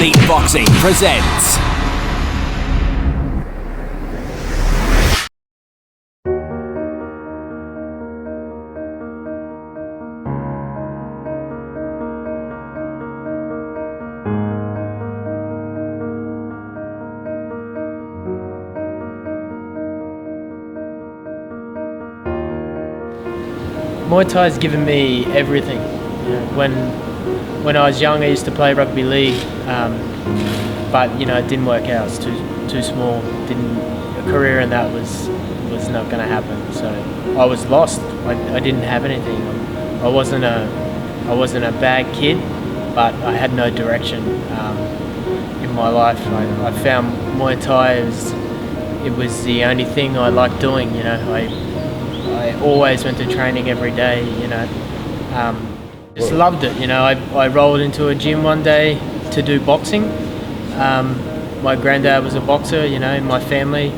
Elite Boxing presents Muay Thai has given me everything. You know, when I was young, I used to play rugby league, but it didn't work out. It was too small. A career in that was not going to happen. So I was lost. I didn't have anything. I wasn't a bad kid, but I had no direction in my life. I found Muay Thai it was the only thing I liked doing. I always went to training every day, just loved it. I rolled into a gym one day to do boxing. My granddad was a boxer, in my family,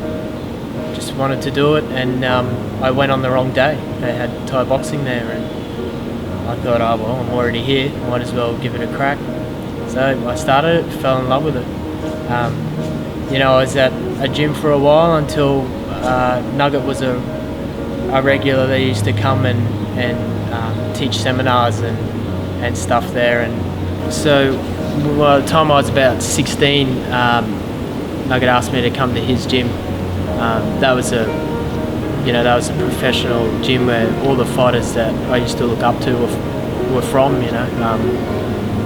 just wanted to do it, and I went on the wrong day. They had Thai boxing there, and I thought, oh well, I'm already here, might as well give it a crack. So I started it, fell in love with it. I was at a gym for a while until Nugget was a regular. They used to come and teach seminars and stuff there, and so by the time I was about 16, Nugget asked me to come to his gym. That was a professional gym where all the fighters that I used to look up to were from.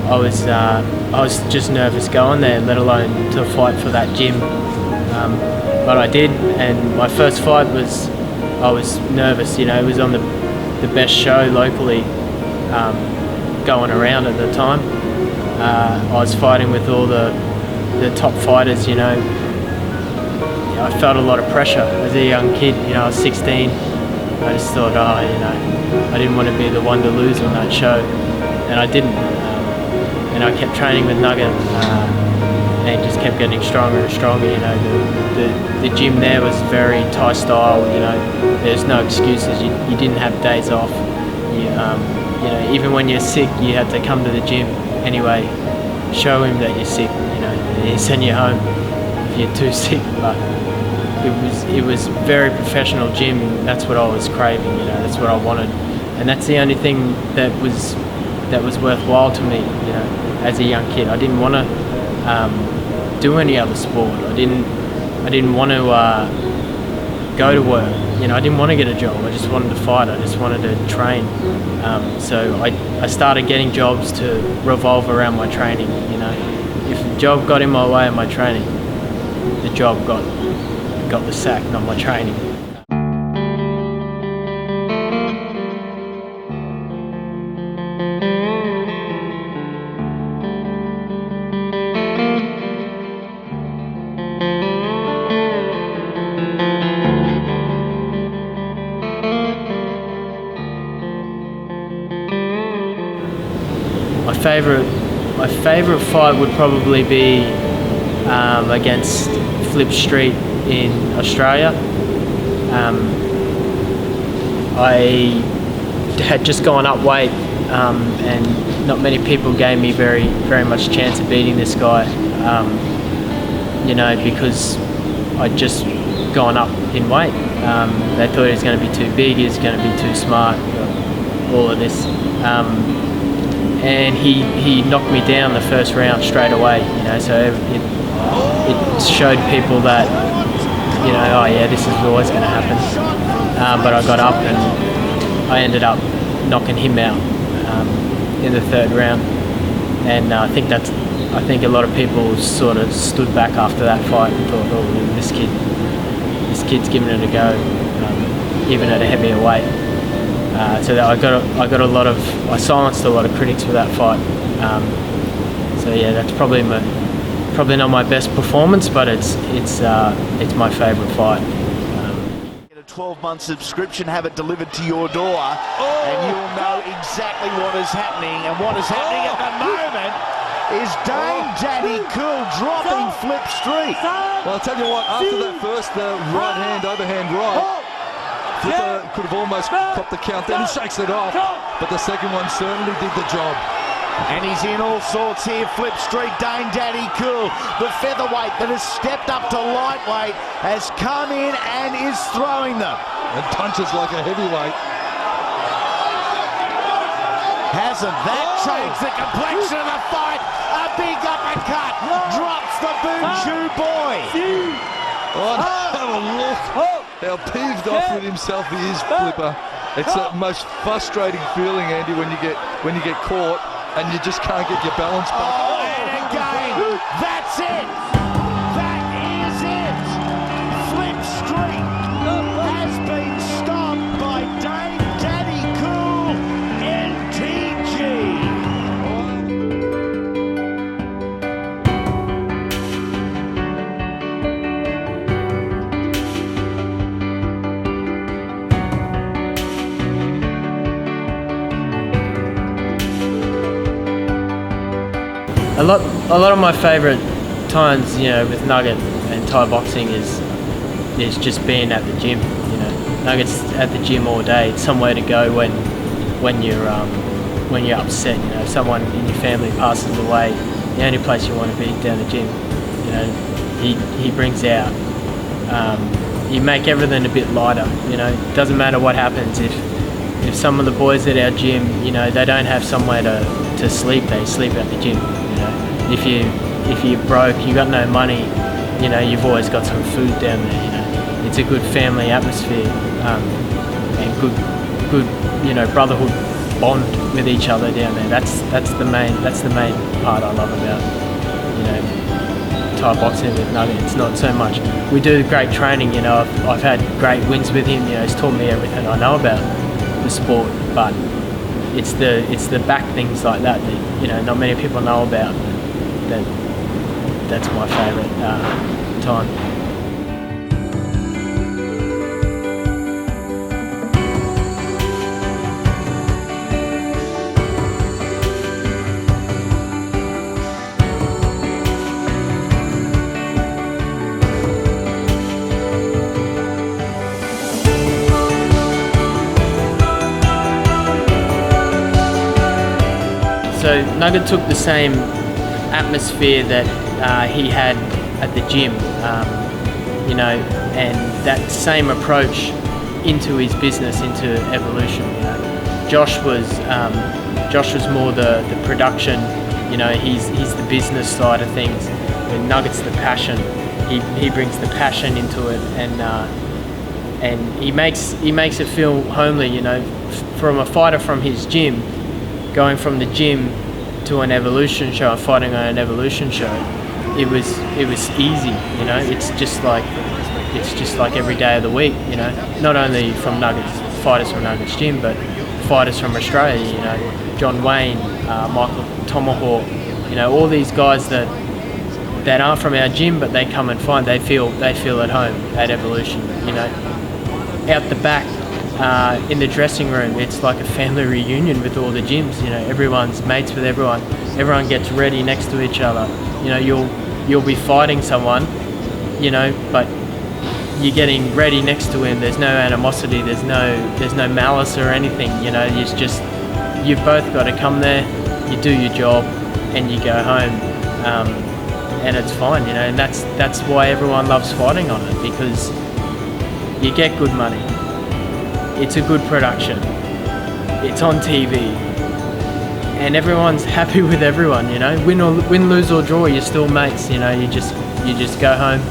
I was just nervous going there, let alone to fight for that gym. But I did, and my first fight I was nervous. It was on the best show locally going around at the time. I was fighting with all the top fighters. I felt a lot of pressure as a young kid. I was 16. I just thought, I didn't want to be the one to lose on that show, and I didn't. And I kept training with Nugget, and just kept getting stronger and stronger. The gym there was very Thai style. There's no excuses. You didn't have days off. Even when you're sick, you had to come to the gym anyway. Show him that you're sick. And he'd send you home if you're too sick. But it was very professional gym. That's what I was craving. That's what I wanted, and that's the only thing that was worthwhile to me. As a young kid, I didn't want to do any other sport. I didn't want to go to work. I didn't want to get a job. I just wanted to fight. I just wanted to train. So I started getting jobs to revolve around my training. If the job got in my way of my training, the job got the sack, not my training. My favorite fight would probably be against Flip Street in Australia. I had just gone up weight, and not many people gave me very much chance of beating this guy. Because I'd just gone up in weight. They thought he was going to be too big, he was going to be too smart, all of this. And he knocked me down the first round straight away, so it showed people that, oh yeah, this is always going to happen. But I got up and I ended up knocking him out in the third round. And I think a lot of people sort of stood back after that fight and thought, oh, this kid's giving it a go, even at a heavier weight. So that I silenced a lot of critics with that fight. So yeah, that's probably not my best performance, but it's my favourite fight. Get a 12-month subscription, have it delivered to your door, and you'll know exactly what is happening. And what is happening at the moment is Dane Daddykool dropping Flip Street. Well, I'll tell you what, after that first right hand, overhand right, Flipper could have almost popped the count, then he shakes it off, but the second one certainly did the job. And he's in all sorts here. Flip Street, Dane Daddykool, the featherweight that has stepped up to lightweight, has come in and is throwing them. And punches like a heavyweight. Hasn't that changed the complexion of the fight? A big uppercut drops the Beauchamp boy. Oh, have a look how peeved off with himself he is, Flipper. It's the most frustrating feeling, Andy, when you get caught and you just can't get your balance back. Oh, and again, that's it. That is it. Flip Street has been stopped by Dane Daddykool, N.T.G. A lot of my favourite times, you know, with Nugget and Thai boxing is just being at the gym. You know, Nugget's at the gym all day. It's somewhere to go when you're upset. You know, if someone in your family passes away, the only place you want to be is down the gym. You know, he brings out. You make everything a bit lighter. You know, it doesn't matter what happens if some of the boys at our gym, you know, they don't have somewhere to sleep, they sleep at the gym. You know, if you're broke, you got no money, you know, you've always got some food down there. You know, it's a good family atmosphere and good, you know, brotherhood bond with each other down there. That's the main part I love about, you know, Thai boxing with Nugget. It's not so much we do great training. You know, I've had great wins with him. You know, he's taught me everything I know about the sport, but it's the back things like that you know, not many people know about. That's my favourite time. So Nugget took the same atmosphere that he had at the gym, you know, and that same approach into his business, into Evolution. You know, Josh was more the production. You know, he's the business side of things. And Nugget's the passion. He brings the passion into it, and he makes it feel homely. You know, from a fighter from his gym. Going from the gym to an Evolution show and fighting on an Evolution show, it was easy. You know, it's just like every day of the week. You know, not only from fighters from Nuggets gym, but fighters from Australia. You know, John Wayne, Michael Tomahawk. You know, all these guys that aren't from our gym, but they come and fight. They feel at home at Evolution. You know, out the back. In the dressing room, it's like a family reunion with all the gyms. You know, everyone's mates with everyone. Everyone gets ready next to each other. You know, you'll be fighting someone, you know, but you're getting ready next to him. There's no animosity. There's no malice or anything. You know, you've both got to come there. You do your job, and you go home, and it's fine. You know, and that's why everyone loves fighting on it, because you get good money. It's a good production. It's on TV, and everyone's happy with everyone. You know, win, lose or draw, you're still mates. You know, you just go home.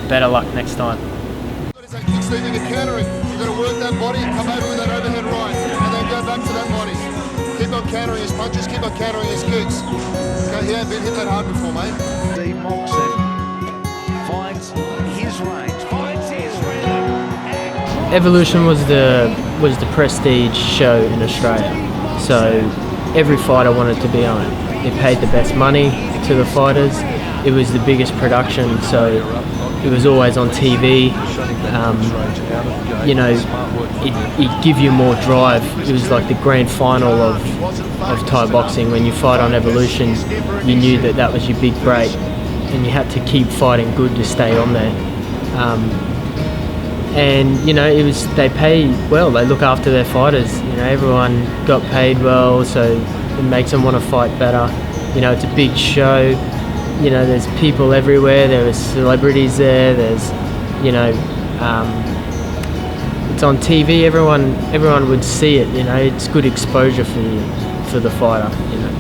Better luck next time. It's that kick sleeping and countering. You've got to work that body, come over with that overhead right, and then go back to that body. Keep on countering his punches, keep on countering his kicks. Okay, he ain't been hit that hard before, mate. Steve Moxon finds his range, finds his rhythm. Evolution was the prestige show in Australia, so every fighter wanted to be on it. It paid the best money to the fighters. It was the biggest production, so it was always on TV. You know, it give you more drive. It was like the grand final of Thai boxing. When you fight on Evolution, you knew that was your big break, and you had to keep fighting good to stay on there. And you know, they pay well. They look after their fighters. You know, everyone got paid well, so It makes them want to fight better. You know, it's a big show. You know, there's people everywhere. There are celebrities there. There's, you know, it's on TV. Everyone would see it. You know, it's good exposure for the fighter. You know,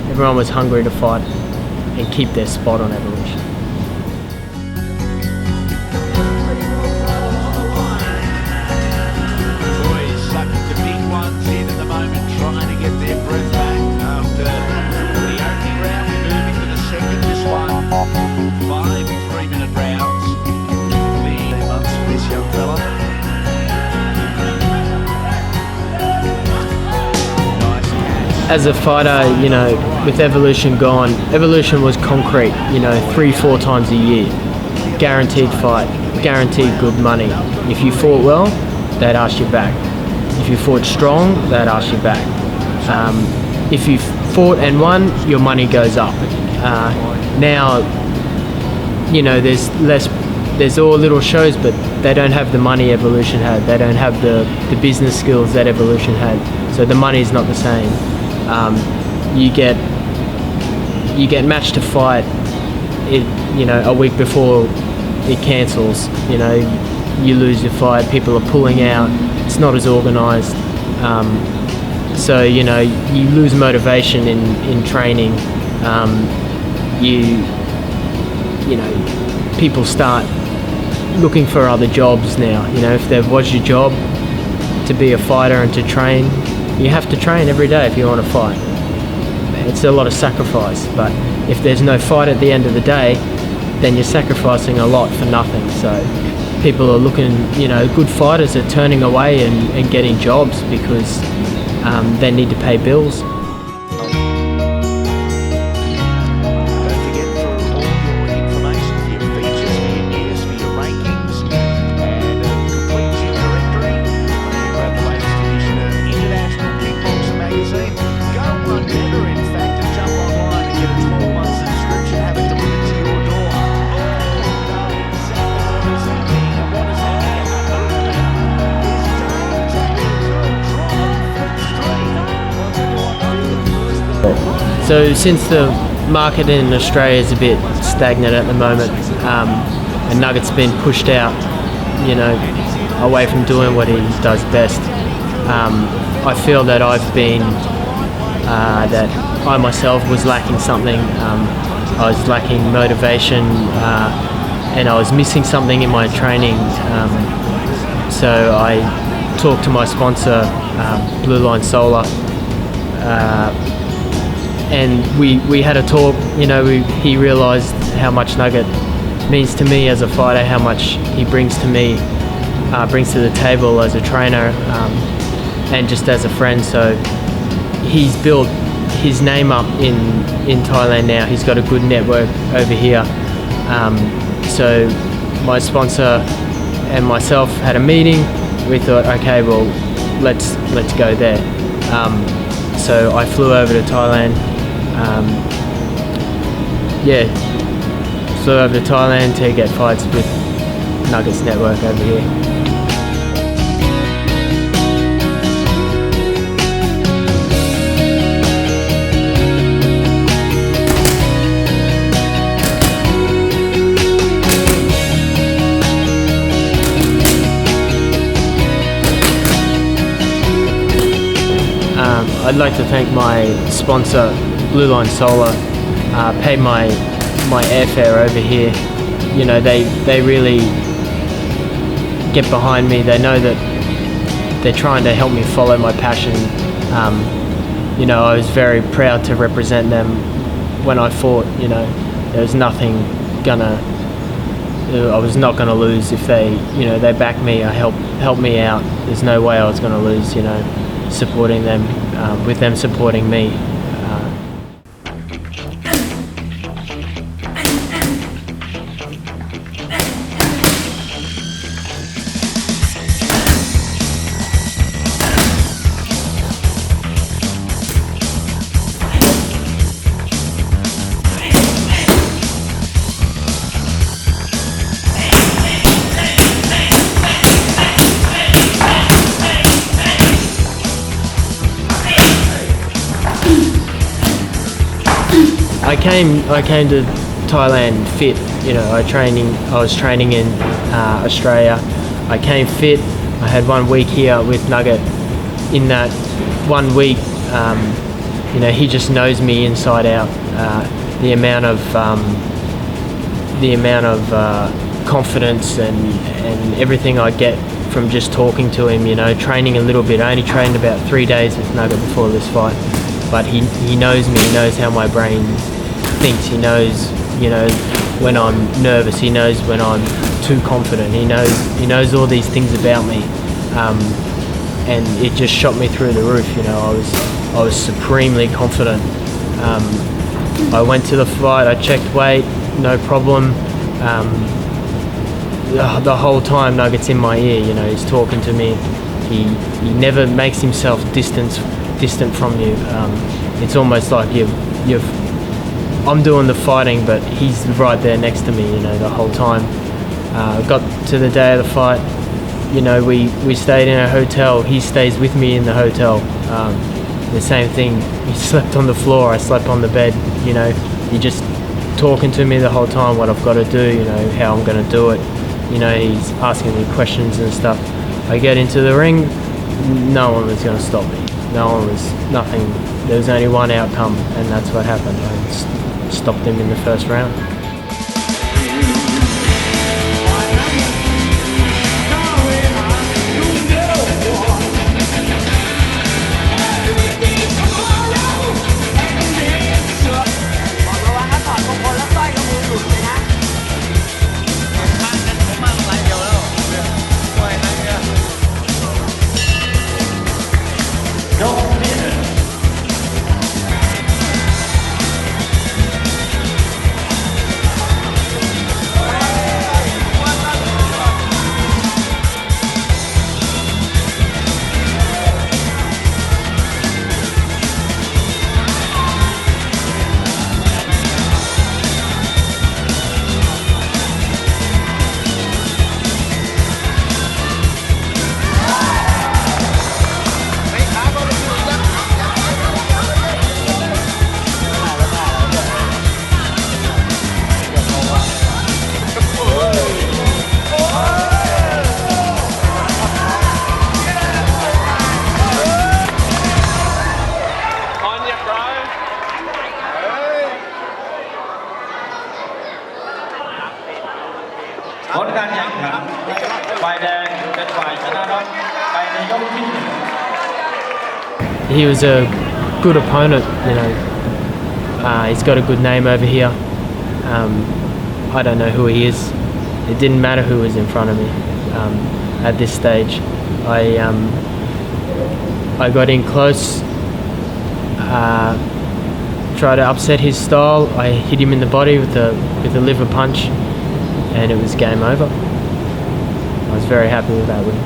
everyone was hungry to fight and keep their spot on Evolution. As a fighter, you know, with Evolution gone, Evolution was concrete, you know, 3-4 times a year. Guaranteed fight, guaranteed good money. If you fought well, they'd ask you back. If you fought strong, they'd ask you back. If you fought and won, your money goes up. Now, you know, there's all little shows, but they don't have the money Evolution had. They don't have the business skills that Evolution had. So the money's not the same. You get match to fight, you know, a week before it cancels. You know, you lose your fight, people are pulling out, it's not as organised. So, you know, you lose motivation in training. You know, people start looking for other jobs now. You know, if there was your job to be a fighter and to train, you have to train every day if you want to fight. It's a lot of sacrifice, but if there's no fight at the end of the day, then you're sacrificing a lot for nothing. So people are looking, you know, good fighters are turning away and getting jobs because they need to pay bills. So since the market in Australia is a bit stagnant at the moment, and Nugget's been pushed out, you know, away from doing what he does best, I feel that that I myself was lacking something. I was lacking motivation, and I was missing something in my training. So I talked to my sponsor, Blue Line Solar, and we had a talk. You know, he realised how much Nugget means to me as a fighter, how much he brings to me, brings to the table as a trainer, and just as a friend. So he's built his name up in Thailand now. He's got a good network over here. So my sponsor and myself had a meeting. We thought, okay, well, let's go there. So I flew over to Thailand. Flew over to Thailand to get fights with Nuggets Network over here. I'd like to thank my sponsor, Blue Line Solar. Paid my airfare over here. You know, they really get behind me. They know that they're trying to help me follow my passion. You know, I was very proud to represent them when I fought. You know, there was nothing I was not gonna lose if they backed me, helped me out. There's no way I was gonna lose. You know, supporting them, with them supporting me. I came to Thailand fit. You know, I was training in Australia. I came fit. I had 1 week here with Nugget. In that 1 week, you know, he just knows me inside out. The amount of confidence and everything I get from just talking to him, you know, training a little bit. I only trained about 3 days with Nugget before this fight, but he knows me. He knows how my brain thinks. He knows, you know, when I'm nervous. He knows when I'm too confident. He knows all these things about me, and it just shot me through the roof. You know, I was supremely confident. I went to the fight. I checked weight, no problem. The whole time Nugget's in my ear, you know, he's talking to me. He never makes himself distant from you. It's almost like I'm doing the fighting, but he's right there next to me, you know, the whole time. Got to the day of the fight, you know, we stayed in a hotel. He stays with me in the hotel. The same thing, he slept on the floor, I slept on the bed, you know. He just talking to me the whole time, what I've got to do, you know, how I'm going to do it. You know, he's asking me questions and stuff. I get into the ring, no one was going to stop me. Nothing. There was only one outcome, and that's what happened. I stopped him in the first round. He was a good opponent, you know. He's got a good name over here. I don't know who he is. It didn't matter who was in front of me at this stage. I got in close, tried to upset his style. I hit him in the body with a liver punch, and it was game over. I was very happy with that win.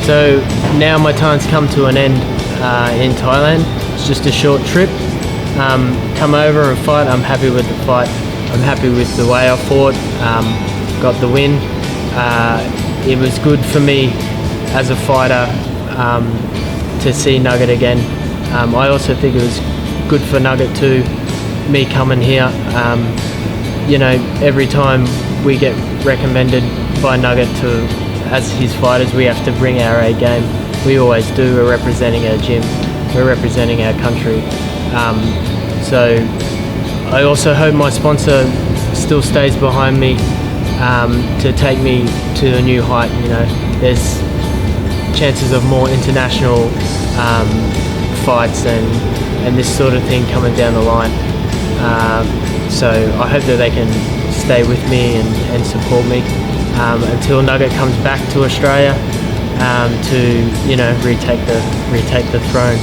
So now my time's come to an end in Thailand. It's just a short trip. Come over and fight. I'm happy with the fight. I'm happy with the way I fought. Got the win. It was good for me as a fighter to see Nugget again. I also think it was good for Nugget too, me coming here. you know, every time we get recommended by Nugget to, as his fighters, we have to bring our A game. We always do. We're representing our gym. We're representing our country. So I also hope my sponsor still stays behind me to take me to a new height. You know, there's chances of more international fights and this sort of thing coming down the line. So I hope that they can stay with me and support me until Nugget comes back to Australia to, you know, retake the throne.